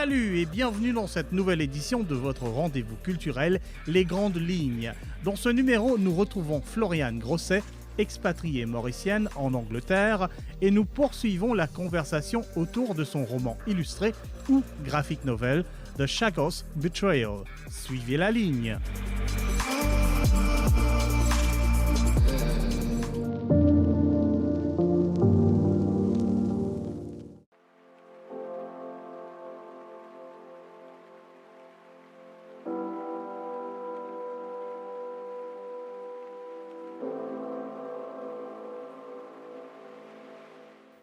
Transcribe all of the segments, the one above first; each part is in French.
Salut et bienvenue dans cette nouvelle édition de votre rendez-vous culturel Les Grandes Lignes. Dans ce numéro, nous retrouvons Floriane Grosset, expatriée mauricienne en Angleterre, et nous poursuivons la conversation autour de son roman illustré ou graphic novel The Chagos Betrayal. Suivez la ligne.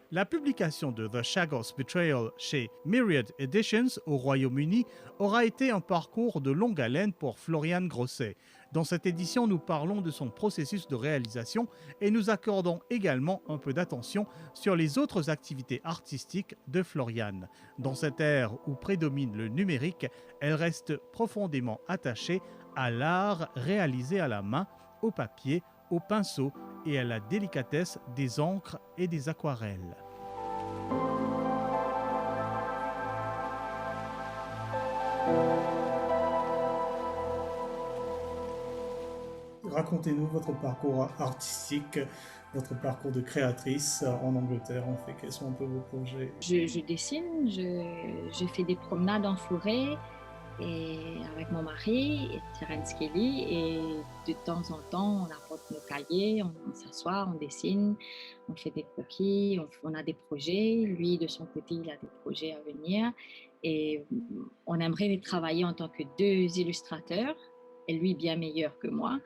La publication de The Chagos Betrayal chez Myriad Editions au Royaume-Uni aura été un parcours de longue haleine pour Floriane Grosset. Dans cette édition, nous parlons de son processus de réalisation et nous accordons également un peu d'attention sur les autres activités artistiques de Floriane. Dans cette ère où prédomine le numérique, elle reste profondément attachée à l'art réalisé à la main, au papier, au pinceau et à la délicatesse des encres et des aquarelles. Racontez-nous votre parcours artistique, votre parcours de créatrice en Angleterre, en fait. Quels sont un peu vos projets? Je dessine, je fais des promenades en forêt et avec mon mari, et Terence Kelly, et de temps en temps, on apporte nos cahiers, on s'assoit, on dessine, on fait des croquis, on a des projets. Lui, de son côté, il a des projets à venir et on aimerait les travailler en tant que deux illustrateurs, et lui bien meilleur que moi,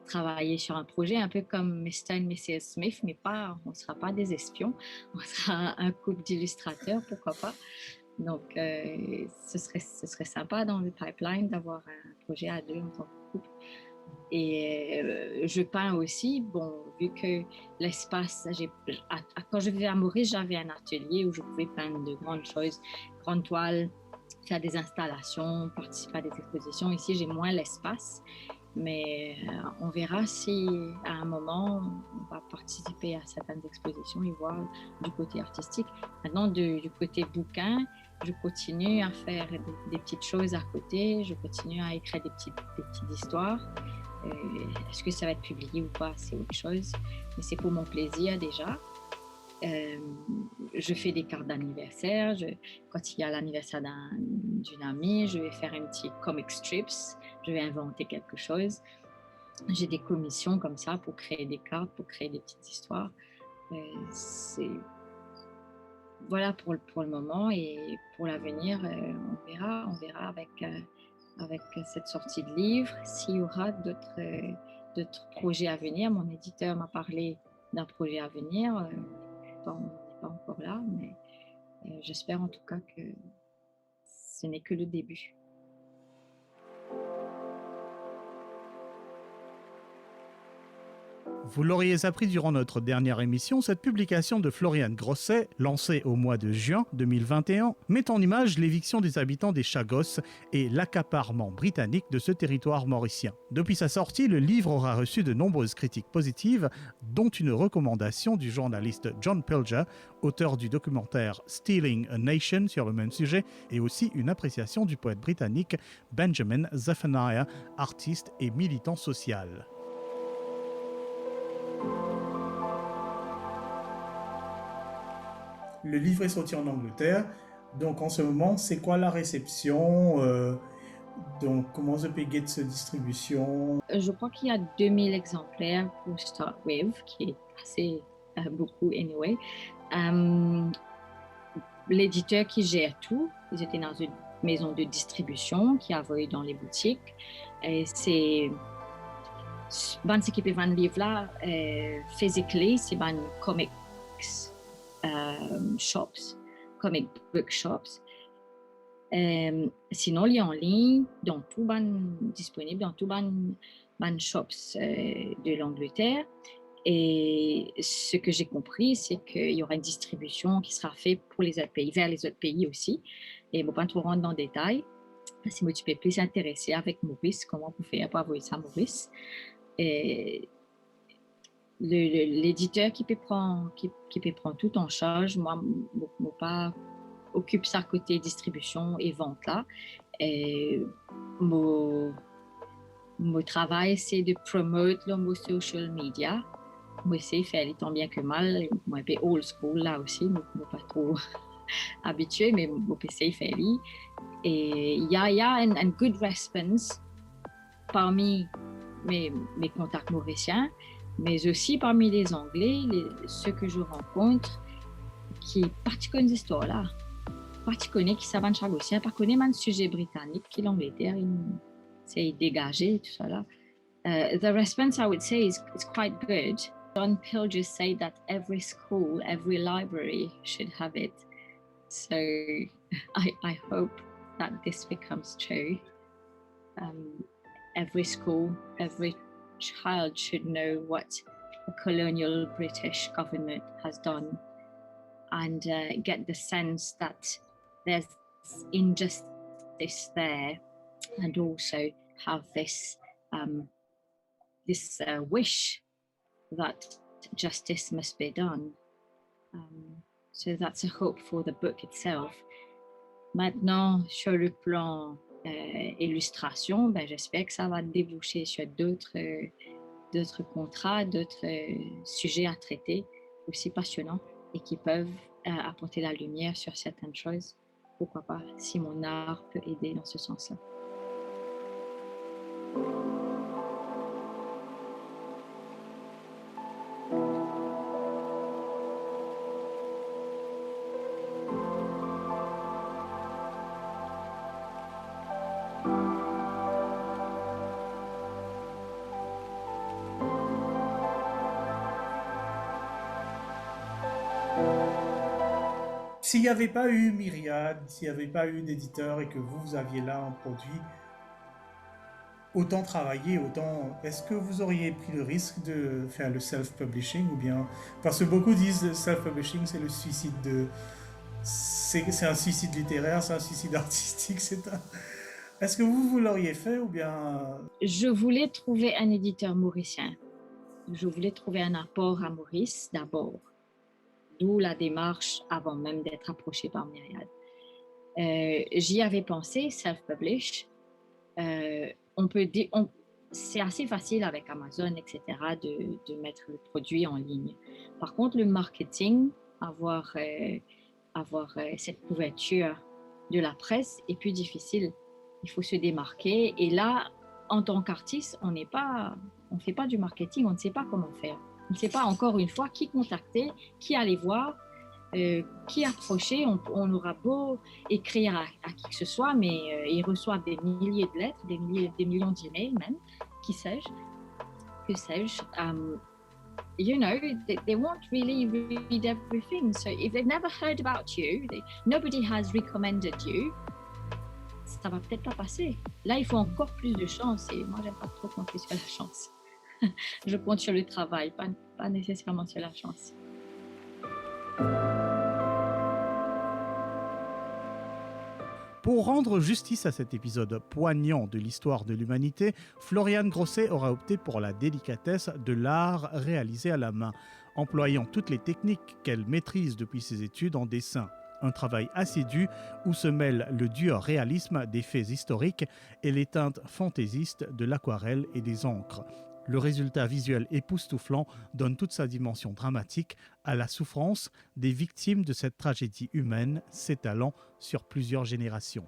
travailler sur un projet un peu comme Mr. et Mrs. Smith, mais pas, on ne sera pas des espions, on sera un couple d'illustrateurs, pourquoi pas. Donc, ce serait sympa dans le pipeline d'avoir un projet à deux en tant que couple. Et je peins aussi. Bon, vu que l'espace, quand je vivais à Maurice, j'avais un atelier où je pouvais peindre de grandes choses, grandes toiles, faire des installations, participer à des expositions. Ici, j'ai moins l'espace. Mais on verra si à un moment on va participer à certaines expositions et voir du côté artistique. Maintenant, du côté bouquin, je continue à faire des petites choses à côté, je continue à écrire des petites histoires. Est-ce que ça va être publié ou pas, c'est autre chose, mais c'est pour mon plaisir déjà. Je fais des cartes d'anniversaire. Quand il y a l'anniversaire d'une amie, je vais faire un petit comic strips. Je vais inventer quelque chose. J'ai des commissions comme ça pour créer des cartes, pour créer des petites histoires. Voilà pour le moment, et pour l'avenir, on verra avec cette sortie de livre s'il y aura d'autres projets à venir. Mon éditeur m'a parlé d'un projet à venir. On n'est pas encore là, mais j'espère en tout cas que ce n'est que le début. Vous l'auriez appris durant notre dernière émission, cette publication de Floriane Grosset, lancée au mois de juin 2021, met en image l'éviction des habitants des Chagos et l'accaparement britannique de ce territoire mauricien. Depuis sa sortie, le livre aura reçu de nombreuses critiques positives, dont une recommandation du journaliste John Pilger, auteur du documentaire Stealing a Nation sur le même sujet, et aussi une appréciation du poète britannique Benjamin Zephaniah, artiste et militant social. Le livre est sorti en Angleterre, donc en ce moment, c'est quoi la réception? Donc, comment se peut cette distribution? Je crois qu'il y a 2000 exemplaires pour Start With, qui est assez beaucoup anyway. L'éditeur qui gère tout, ils étaient dans une maison de distribution qui a volé dans les boutiques. Et c'est ce qui peut vendre livre là, physically, c'est ban comics shops, comic book shops. Sinon, il y a en ligne, disponible dans tout ban shops de l'Angleterre. Et ce que j'ai compris, c'est qu'il y aura une distribution qui sera faite pour les autres pays, vers les autres pays aussi. Et bon, pas trop rentrer dans le détail. Si tu peux plus s'intéresser avec Maurice, comment vous faites pour envoyer ça à Maurice. Et l'éditeur qui peut prendre tout en charge, moi pas occupe ça côté distribution et vente là. Et mon, mon travail, c'est de promouvoir le social media. Moi, c'est faire tant bien que mal. Moi, un peu old school là aussi, moi, pas trop habitué, mais mon PC fait lui. Et il y a un good response parmi mes contacts mauriciens, mais aussi parmi les Anglais, ceux que je rencontre, qui pratiquent ces histoires-là, pratiquent qui savent chagosien, pas connaissent un sujet britannique, qui l'Angleterre, c'est dégagé, tout ça là. The response, I would say, is quite good. John Pill just said that every school, every library should have it. So I hope that this becomes true. Every school, every child should know what the colonial British government has done and get the sense that there's injustice there, and also have this wish that justice must be done. So that's a hope for the book itself. Maintenant, sur le plan illustration, ben, j'espère que ça va déboucher sur d'autres contrats, d'autres sujets à traiter aussi passionnants et qui peuvent apporter la lumière sur certaines choses. Pourquoi pas, si mon art peut aider dans ce sens-là. S'il n'y avait pas eu Myriad, s'il n'y avait pas eu d'éditeur et que vous aviez là un produit, autant travailler, autant... Est-ce que vous auriez pris le risque de faire le self-publishing ou bien... Parce que beaucoup disent le self-publishing, c'est le suicide de... C'est un suicide littéraire, c'est un suicide artistique, Est-ce que vous l'auriez fait ou bien... Je voulais trouver un éditeur mauricien. Je voulais trouver un apport à Maurice d'abord. D'où la démarche avant même d'être approchée par Myriad. J'y avais pensé, self-publish. C'est assez facile avec Amazon, etc., de mettre le produit en ligne. Par contre, le marketing, avoir cette couverture de la presse est plus difficile. Il faut se démarquer. Et là, en tant qu'artiste, on ne fait pas du marketing, on ne sait pas comment faire. On ne sait pas encore une fois qui contacter, qui aller voir, qui approcher. On aura beau écrire à qui que ce soit, mais ils reçoivent des milliers de lettres, des millions d'emails même, que sais-je. You know, they won't really read everything. So if they've never heard about you, nobody has recommended you, ça va peut-être pas passer. Là, il faut encore plus de chance et moi, j'aime pas trop compter sur la chance. Je compte sur le travail, pas nécessairement sur la chance. Pour rendre justice à cet épisode poignant de l'histoire de l'humanité, Floriane Grosset aura opté pour la délicatesse de l'art réalisé à la main, employant toutes les techniques qu'elle maîtrise depuis ses études en dessin. Un travail assidu où se mêle le dur réalisme des faits historiques et les teintes fantaisistes de l'aquarelle et des encres. Le résultat visuel époustouflant donne toute sa dimension dramatique à la souffrance des victimes de cette tragédie humaine s'étalant sur plusieurs générations.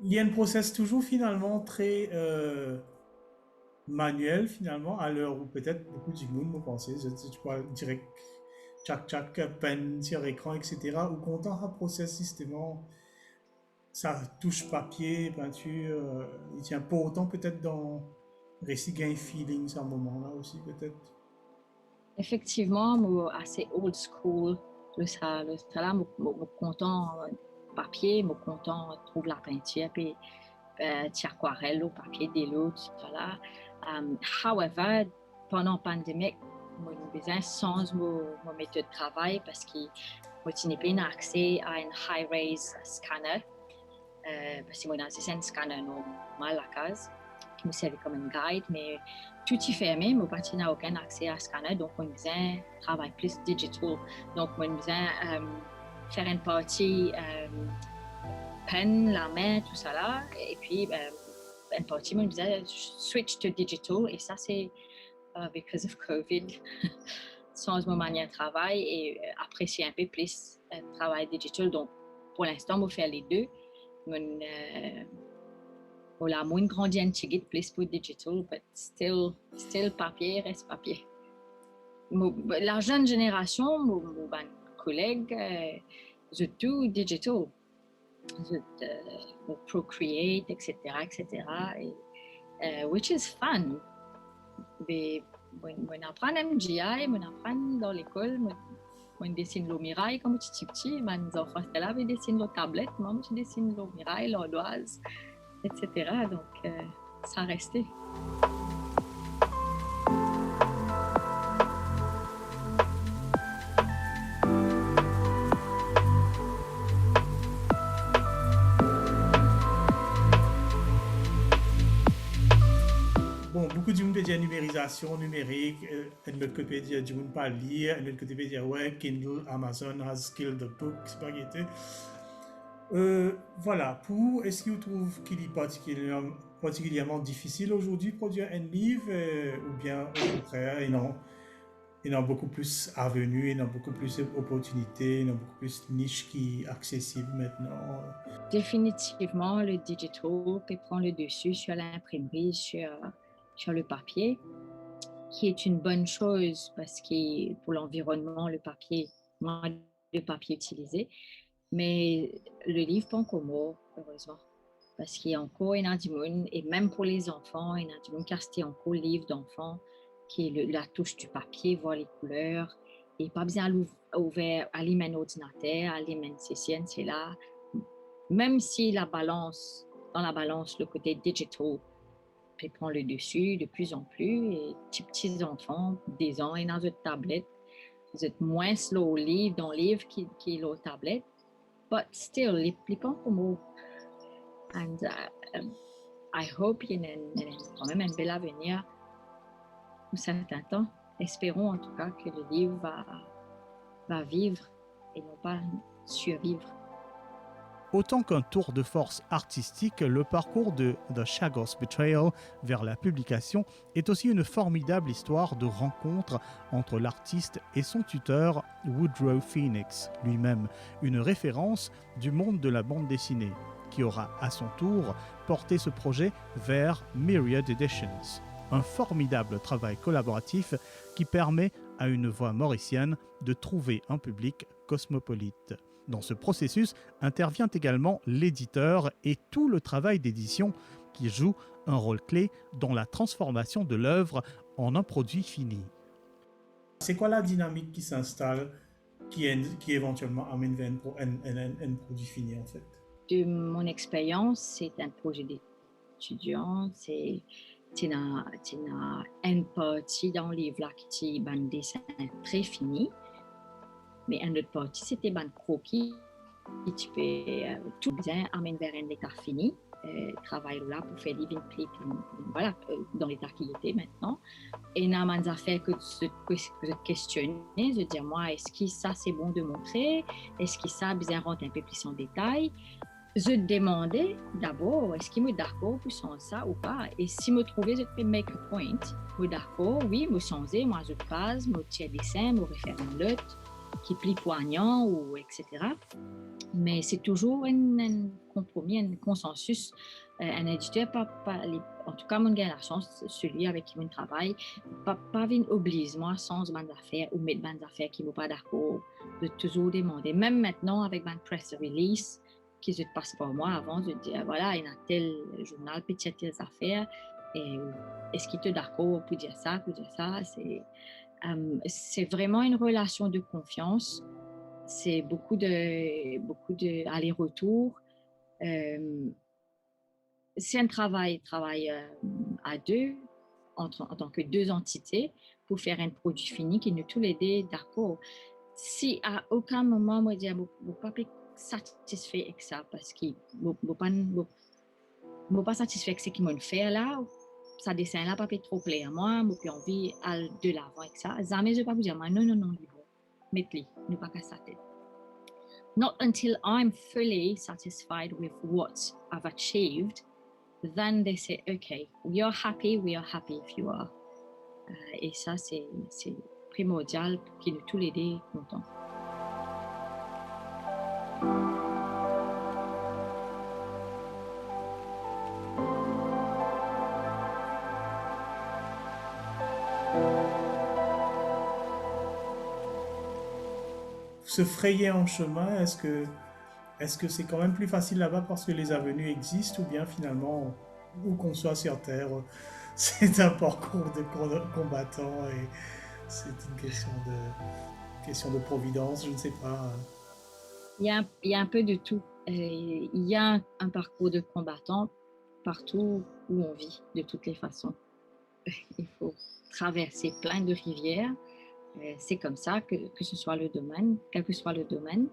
Il y a un process toujours finalement très manuel finalement, à l'heure où peut-être beaucoup de monde me pensait, je crois direct, tchac, peine sur écran, etc. Ou content un process systématiquement. Ça touche papier, peinture, il tient pas autant peut-être dans récit gain feeling à un moment-là aussi peut-être. Effectivement, moi, assez old school, le ça là, moi content papier, moi content trouve la peinture, puis aquarelle au papier de l'eau, tout ça là. However, pendant la pandémie, moi j'ai besoin sans ma méthode de travail parce que moi je n'ai pas accès à un high-res scanner. Parce que moi, c'est un scanner normal à la case. qui me servait comme un guide, mais tout y fermé, mais parti n'a aucun accès à scanner, donc on faisait travail plus digital. Donc on faisait faire une partie pen, la main, tout ça là, et puis une partie, on faisait switch to digital, et ça c'est because of COVID, changer ma manière de travail et apprécier un peu plus le travail digital. Donc pour l'instant, on fait les deux. La moins grande un petit guide plus pour digital, but still papier reste papier. La jeune génération, mon collègue, je tout digital, je Procreate, etc., which is fun. Mais on apprend MGI, on apprend dans l'école, on dessine le mirail comme petit, mes enfants étaient là, ils dessinent la tablette, moi je dessine le mirail, l'ardoise, etc. Donc, ça restait. Bon, beaucoup de gens peuvent dire numérisation numérique, un autre côté peut dire du monde pas lire, un autre côté peut dire ouais, Kindle, Amazon has killed the book, spaghetti. Voilà, est-ce que vous trouvez qu'il est particulièrement difficile aujourd'hui de produire un livre ou bien au contraire, il y a beaucoup plus avenues, il y a beaucoup plus d'opportunités, il y a beaucoup plus de niches qui sont accessibles maintenant? Définitivement, le digital peut prendre le dessus sur l'imprimerie, sur le papier, qui est une bonne chose parce que pour l'environnement, moins de papier utilisé. Mais le livre pas encore mort, heureusement. Parce qu'il y a encore un du monde, et même pour les enfants, il y a du monde qui a encore le livre d'enfants, qui est la touche du papier, voir les couleurs, et pas besoin d'ouvrir, aller un ordinateur, aller une session, c'est là. Même si dans la balance, le côté digital peut prendre le dessus de plus en plus, et petits enfants, des ans, et dans une tablette, vous êtes moins slow au livre, dans le livre qui est la tablette. But still, les pas comme and I hope qu'il y a quand même un bel avenir pour certains temps. Espérons en tout cas que le livre va vivre et non pas survivre. Autant qu'un tour de force artistique, le parcours de The Chagos Betrayal vers la publication est aussi une formidable histoire de rencontre entre l'artiste et son tuteur Woodrow Phoenix lui-même, une référence du monde de la bande dessinée, qui aura à son tour porté ce projet vers Myriad Editions. Un formidable travail collaboratif qui permet à une voix mauricienne de trouver un public cosmopolite. Dans ce processus intervient également l'éditeur et tout le travail d'édition qui joue un rôle clé dans la transformation de l'œuvre en un produit fini. C'est quoi la dynamique qui s'installe, qui éventuellement amène vers un produit fini en fait? De mon expérience, c'est un projet d'étudiant, c'est une partie dans le livre là qui est un dessin très fini. Mais une autre partie, c'était un croquis qui tu peux tout bien amener vers un état fini. Travail là pour faire des clips, voilà, dans l'état qui était maintenant. Et dans mes affaires que je questionnais, je dis moi, est-ce que ça c'est bon de montrer? Est-ce que ça bien rentre un peu plus en détail? Je demandais d'abord, est-ce qu'il me d'accord pour changer ça ou pas? Et si me trouvais, je peux make a point. Me d'accord, oui, me changer, moi je passe, me tiens dessin, me refaire une note qui est plus poignant, ou etc. Mais c'est toujours un compromis, un consensus. Un éditeur, en tout cas, mon gars, la chance, celui avec qui je travaille, pas oblige moi sans bande d'affaires ou mettre bande d'affaires qui ne vont pas d'accord, de toujours demander. Même maintenant, avec ma press release, qui se passe par moi avant, je dis, voilà, il y a tel journal, peut-être telles affaires, et est-ce qu'il est d'accord pour dire ça, c'est vraiment une relation de confiance. C'est beaucoup de aller-retour. C'est un travail à deux, en tant que deux entités, pour faire un produit fini qui nous tous les deux d'accord. Si à aucun moment, moi, je dis, je ne suis pas satisfait avec ça, parce que je ne suis pas satisfait avec ce qu'ils m'ont fait là, ça dessin-là pas trop plaire à moi, moi puis envie aller de l'avant avec ça. Jamais je vais pas vous dire, moi, non, non, non, il faut mettre-les, ne pas casser sa tête. Not until I'm fully satisfied with what I've achieved, then they say, okay, we are happy if you are. Et ça, c'est primordial pour qu'ils nous tous les deux contents. Se frayer un chemin, est-ce que c'est quand même plus facile là-bas parce que les avenues existent ou bien finalement, où qu'on soit sur Terre, c'est un parcours de combattant et c'est une question de providence, je ne sais pas. Il y a un peu de tout. Il y a un parcours de combattant partout où on vit, de toutes les façons. Il faut traverser plein de rivières. C'est comme ça, que ce soit le domaine, quel que soit le domaine.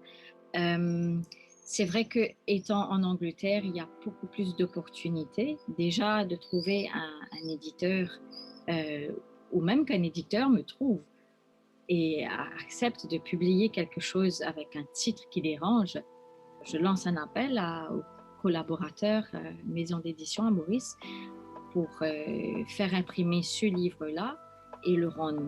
C'est vrai que étant en Angleterre, il y a beaucoup plus d'opportunités. Déjà, de trouver un éditeur, ou même qu'un éditeur me trouve et accepte de publier quelque chose avec un titre qui dérange, je lance un appel aux collaborateurs maison d'édition à Maurice pour faire imprimer ce livre-là et le rendre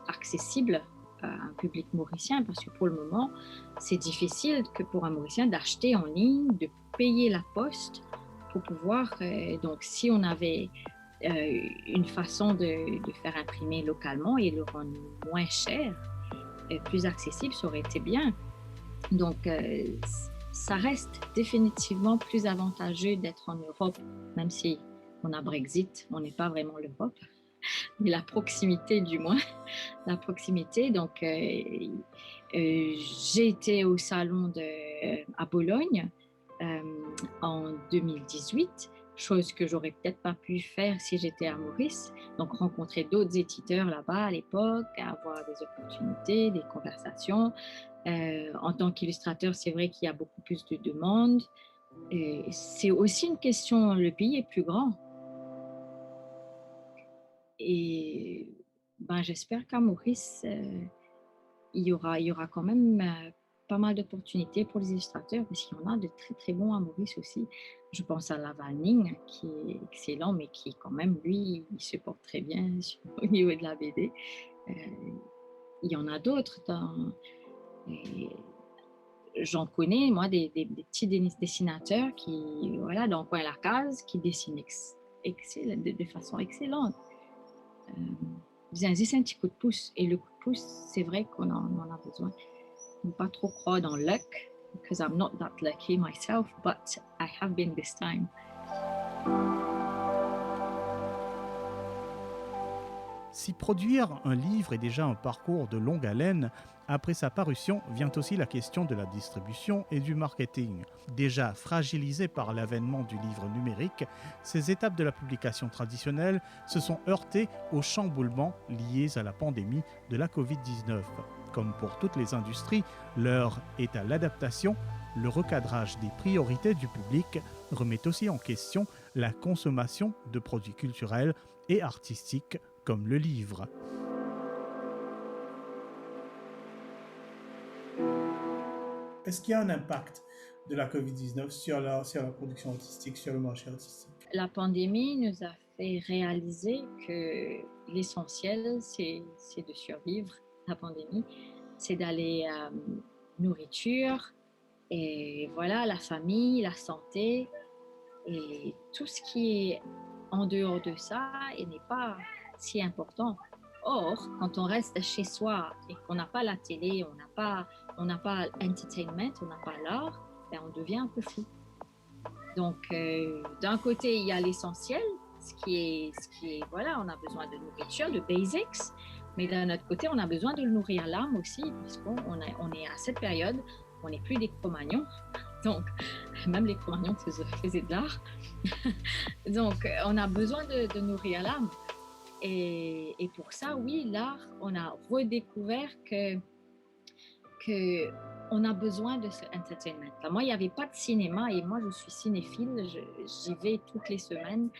accessible à un public mauricien, parce que pour le moment, c'est difficile que pour un Mauricien d'acheter en ligne, de payer la poste pour pouvoir... donc, si on avait une façon de faire imprimer localement et le rendre moins cher, plus accessible, ça aurait été bien. Donc, ça reste définitivement plus avantageux d'être en Europe, même si on a Brexit, on n'est pas vraiment l'Europe, mais la proximité du moins, la proximité. Donc, j'ai été au salon à Bologne en 2018, chose que j'aurais peut-être pas pu faire si j'étais à Maurice. Donc, rencontrer d'autres éditeurs là-bas à l'époque, avoir des opportunités, des conversations. En tant qu'illustrateur, c'est vrai qu'il y a beaucoup plus de demandes. Et c'est aussi une question, le pays est plus grand. Et ben, j'espère qu'à Maurice, il y aura quand même pas mal d'opportunités pour les illustrateurs, parce qu'il y en a de très très bons à Maurice aussi. Je pense à Lavalning, qui est excellent, mais qui quand même, lui, il se porte très bien au niveau de la BD. Il y en a d'autres j'en connais, moi, des petits dessinateurs qui, voilà, dans le coin de la case, qui dessinent de façon excellente. C'est un petit coup de pouce. Et le coup de pouce, c'est vrai qu'on en a besoin. Ne pas trop croire dans luck, because I'm not that lucky myself, but I have been this time. Si produire un livre est déjà un parcours de longue haleine, après sa parution vient aussi la question de la distribution et du marketing. Déjà fragilisées par l'avènement du livre numérique, ces étapes de la publication traditionnelle se sont heurtées aux chamboulements liés à la pandémie de la Covid-19. Comme pour toutes les industries, l'heure est à l'adaptation. Le recadrage des priorités du public remet aussi en question la consommation de produits culturels et artistiques comme le livre. Est-ce qu'il y a un impact de la COVID-19 sur la production artistique, sur le marché artistique? La pandémie nous a fait réaliser que l'essentiel, c'est de survivre. La pandémie, c'est d'aller à nourriture, et voilà, la famille, la santé, et tout ce qui est en dehors de ça et n'est pas si important. Or, quand on reste chez soi et qu'on n'a pas la télé, on n'a pas entertainment, on n'a pas l'art, ben on devient un peu fou. Donc, d'un côté, il y a l'essentiel, ce qui est, voilà, on a besoin de nourriture, de basics, mais d'un autre côté, on a besoin de nourrir l'âme aussi, puisqu'on est à cette période, on n'est plus des Cro-Magnons, donc même les Cro-Magnons faisaient de l'art, donc on a besoin de nourrir l'âme. Et pour ça, oui, l'art, on a redécouvert que on a besoin de ce entertainment. Moi, il n'y avait pas de cinéma et moi, je suis cinéphile, j'y vais toutes les semaines.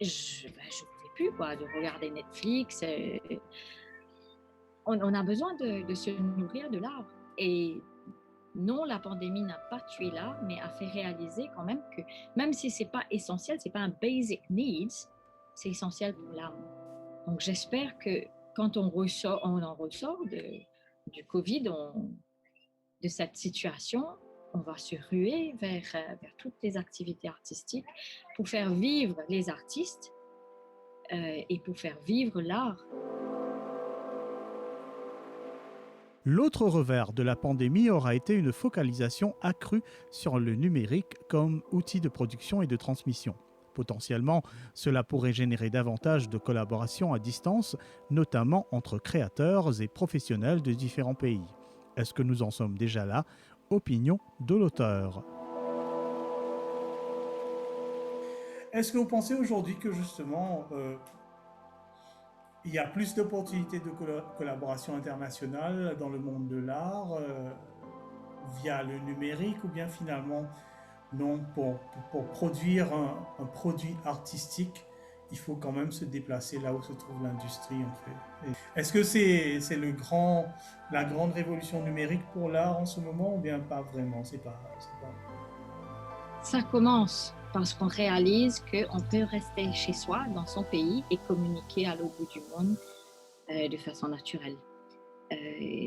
je ne pouvais plus quoi, de regarder Netflix. On a besoin de se nourrir de l'art. Et non, la pandémie n'a pas tué l'art, mais a fait réaliser quand même que même si ce n'est pas essentiel, ce n'est pas un basic needs, c'est essentiel pour l'âme. Donc j'espère que quand on en ressort du Covid, de cette situation, on va se ruer vers toutes les activités artistiques pour faire vivre les artistes et pour faire vivre l'art. L'autre revers de la pandémie aura été une focalisation accrue sur le numérique comme outil de production et de transmission. Potentiellement, cela pourrait générer davantage de collaborations à distance, notamment entre créateurs et professionnels de différents pays. Est-ce que nous en sommes déjà là? Opinion de l'auteur. Est-ce que vous pensez aujourd'hui que justement il y a plus d'opportunités de collaboration internationale dans le monde de l'art via le numérique, ou bien finalement non, pour produire un produit artistique, il faut quand même se déplacer là où se trouve l'industrie en fait. Est-ce que c'est la grande révolution numérique pour l'art en ce moment, ou bien pas vraiment? C'est pas... Ça commence parce qu'on réalise qu'on peut rester chez soi, dans son pays, et communiquer à l'autre bout du monde de façon naturelle.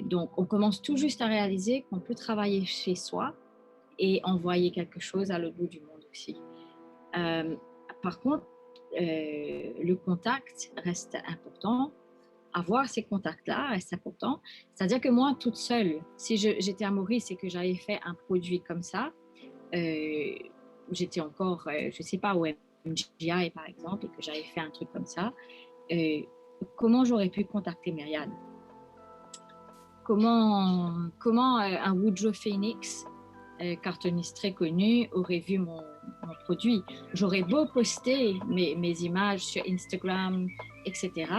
Donc, on commence tout juste à réaliser qu'on peut travailler chez soi et envoyer quelque chose à l'autre bout du monde aussi. Par contre, le contact reste important. Avoir ces contacts-là reste important. C'est-à-dire que moi, toute seule, si j'étais à Maurice et que j'avais fait un produit comme ça, j'étais encore, je ne sais pas, au MGI par exemple, et que j'avais fait un truc comme ça, comment j'aurais pu contacter Myriad? Comment un Woodrow Phoenix, cartooniste très connu, aurait vu mon produit? J'aurais beau poster mes images sur Instagram, etc.,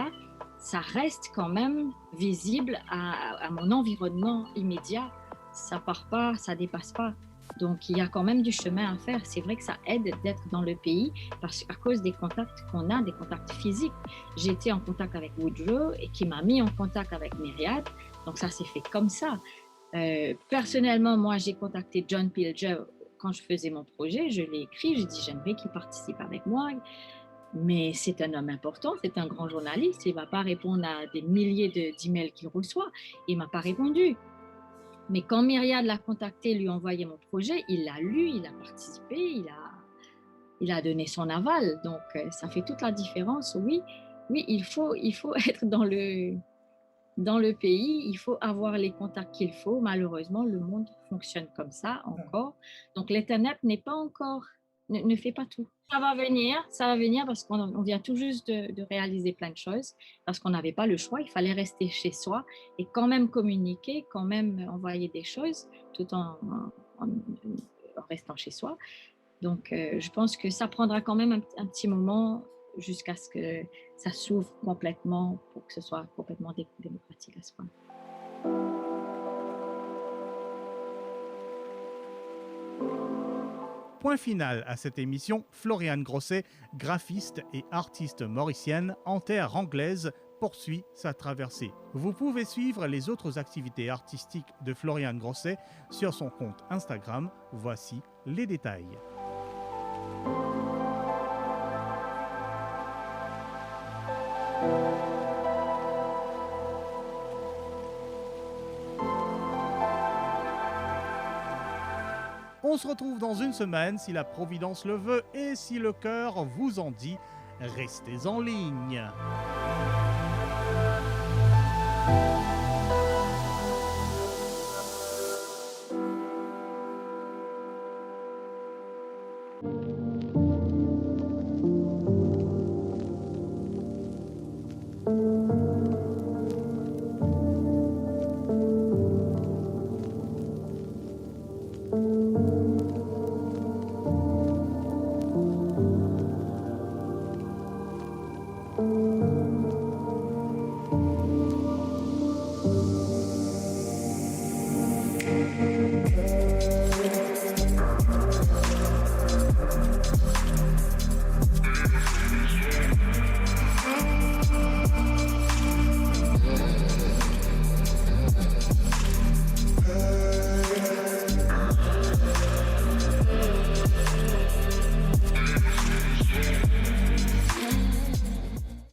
ça reste quand même visible à mon environnement immédiat. Ça part pas, ça dépasse pas. Donc, il y a quand même du chemin à faire. C'est vrai que ça aide d'être dans le pays à cause des contacts qu'on a, des contacts physiques. J'étais en contact avec Woodrow et qui m'a mis en contact avec Myriad. Donc, ça s'est fait comme ça. Personnellement, moi, j'ai contacté John Pilger quand je faisais mon projet. Je l'ai écrit, j'ai dit j'aimerais qu'il participe avec moi. Mais c'est un homme important, c'est un grand journaliste. Il ne va pas répondre à des milliers d'emails qu'il reçoit. Il ne m'a pas répondu. Mais quand Myriad l'a contacté, lui a envoyé mon projet, il l'a lu, il a participé, il a donné son aval. Donc, ça fait toute la différence. Oui, il faut être dans le pays, il faut avoir les contacts qu'il faut. Malheureusement, le monde fonctionne comme ça encore. Donc, l'Internet n'est pas encore, ne fait pas tout. Ça va venir parce qu'on vient tout juste de réaliser plein de choses, parce qu'on n'avait pas le choix, il fallait rester chez soi et quand même communiquer, quand même envoyer des choses, tout en restant chez soi. Donc, je pense que ça prendra quand même un petit moment jusqu'à ce que ça s'ouvre complètement pour que ce soit complètement démocratique à ce point. Point final à cette émission, Floriane Grosset, graphiste et artiste mauricienne en terre anglaise, poursuit sa traversée. Vous pouvez suivre les autres activités artistiques de Floriane Grosset sur son compte Instagram. Voici les détails. On se retrouve dans une semaine si la Providence le veut et si le cœur vous en dit. Restez en ligne.